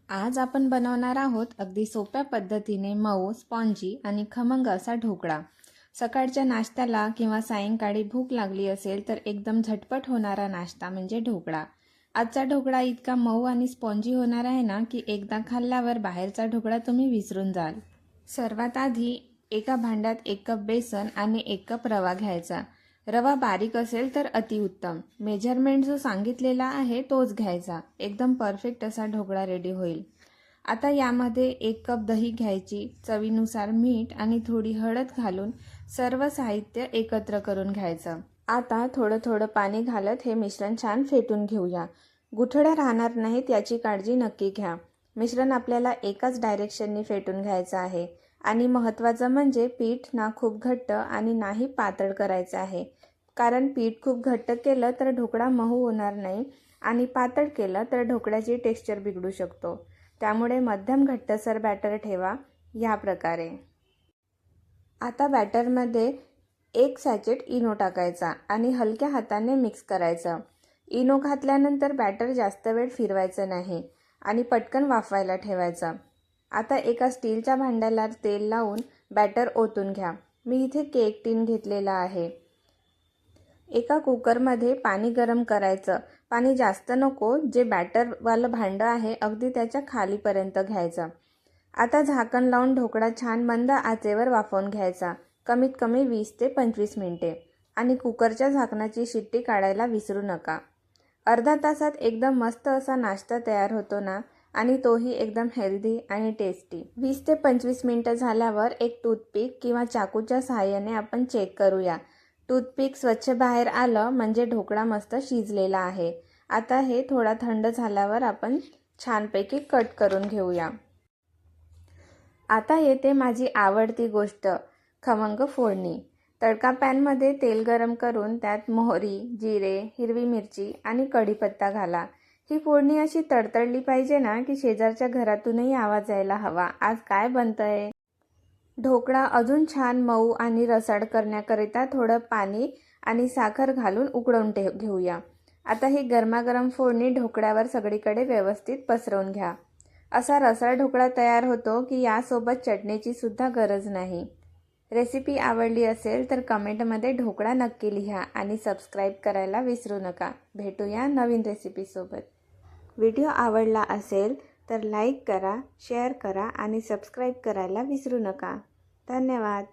आज आपण बनवणार आहोत अगदी सोप्या पद्धतीने मऊ, स्पॉन्जी आणि खमंग असा ढोकळा। सकाळच्या नाश्त्याला किंवा सायंकाळी भूक लागली असेल तर एकदम झटपट होणारा नाश्ता म्हणजे ढोकळा। आजचा ढोकळा इतका मऊ आणि स्पॉन्जी होणार आहे ना की एकदा खाल्ल्यावर बाहेरचा ढोकळा तुम्ही विसरून जाल। सर्वात आधी एका भांड्यात 1 कप बेसन आणि 1 कप रवा घ्यायचा। रवा बारीक असेल तर अतिउत्तम। मेजरमेंट जो सांगितलेला आहे तोच घ्यायचा। एकदम परफेक्ट असा ढोकळा रेडी होईल। आता यामध्ये 1 कप दही घ्यायची, चवीनुसार मीठ आणि थोडी हळद घालून सर्व साहित्य एकत्र करून घ्यायचं। आता थोडं थोडं पाणी घालत हे मिश्रण छान फेटून घेऊया। गुठळ्या राहणार नाहीत याची काळजी नक्की घ्या। मिश्रण आपल्याला एकाच डायरेक्शनने फेटून घ्यायचं आहे आणि महत्त्वाचं म्हणजे पीठ ना खूप घट्ट आणि नाही पातळ करायचं आहे, कारण पीठ खूप घट्ट केलं तर ढोकळा मऊ होणार नाही आणि पातळ केलं तर ढोकळ्याची टेक्स्चर बिघडू शकतो। त्यामुळे मध्यम घट्टसर बॅटर ठेवा या प्रकारे। आता बॅटरमध्ये 1 सॅचेट इनो टाकायचा आणि हलक्या हाताने मिक्स करायचं। इनो घातल्यानंतर बॅटर जास्त वेळ फिरवायचं नाही आणि पटकन वाफवायला ठेवायचं। आता एका स्टीलच्या भांड्याला तेल लावून बॅटर ओतून घ्या। मी इथे केक टीन घेतलेला आहे। एका कुकरमध्ये पाणी गरम करायचं। पाणी जास्त नको, जे बॅटरवालं भांडं आहे अगदी त्याच्या खालीपर्यंत घ्यायचं। आता झाकण लावून ढोकळा छान मंद आचेवर वाफवून घ्यायचा, कमीत कमी 20 ते 25 मिनिटे। आणि कुकरच्या झाकणाची शिट्टी काढायला विसरू नका। अर्धा तासात एकदम मस्त असा नाश्ता तयार होतो ना, आणि तोही एकदम हेल्दी आणि टेस्टी। 20 ते 25 मिनिटं झाल्यावर एक टूथपिक किंवा चाकूच्या सहाय्याने आपण चेक करूया। टूथपिक स्वच्छ बाहेर आलं म्हणजे ढोकळा मस्त शिजलेला आहे। आता हे थोडा थंड झाल्यावर आपण छानपैकी कट करून घेऊया। आता येते माझी आवडती गोष्ट, खमंग फोडणी। तडका पॅनमध्ये तेल गरम करून त्यात मोहरी, जिरे, हिरवी मिरची आणि कढीपत्ता घाला। ही फोडणी अशी तडतडली पाहिजे ना की शेजारच्या घरातूनही आवाज यायला हवा, आज काय बनतंय। ढोकळा अजून छान मऊ आणि रसाळ करण्याकरिता थोडं पाणी आणि साखर घालून उकळवून घेऊया। आता ही गरमागरम फोडणी ढोकळ्यावर सगळीकडे व्यवस्थित पसरवून घ्या। असा रसाळ ढोकळा तयार होतो की यासोबत चटणीची सुद्धा गरज नाही। रेसिपी आवडली असेल तर कमेंटमध्ये ढोकळा नक्की लिहा आणि सबस्क्राईब करायला विसरू नका। भेटूया नवीन रेसिपीसोबत। व्हिडिओ आवडला असेल तर लाईक करा, शेअर करा आणि सबस्क्राईब करायला विसरू नका। धन्यवाद।